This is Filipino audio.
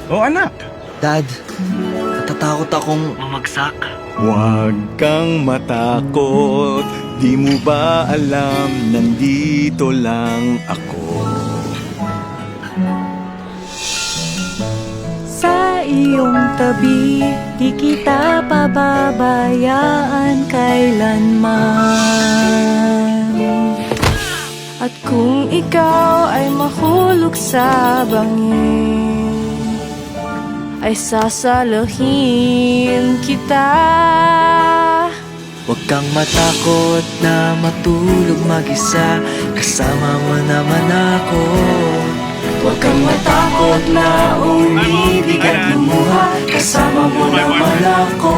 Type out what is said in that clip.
Oh anak, Dad, natatakot akong mamagsak. huwag kang matakot. Di mo ba alam, nandito lang ako. Sa iyong tabi, di kita pababayaan kailanman. At kung ikaw ay mahulog sa bangin, ay sasalahin kita. Huwag kang matakot na matulog mag-isa, kasama mo naman ako. Huwag kang matakot na umibig at lumuha, kasama mo naman ako.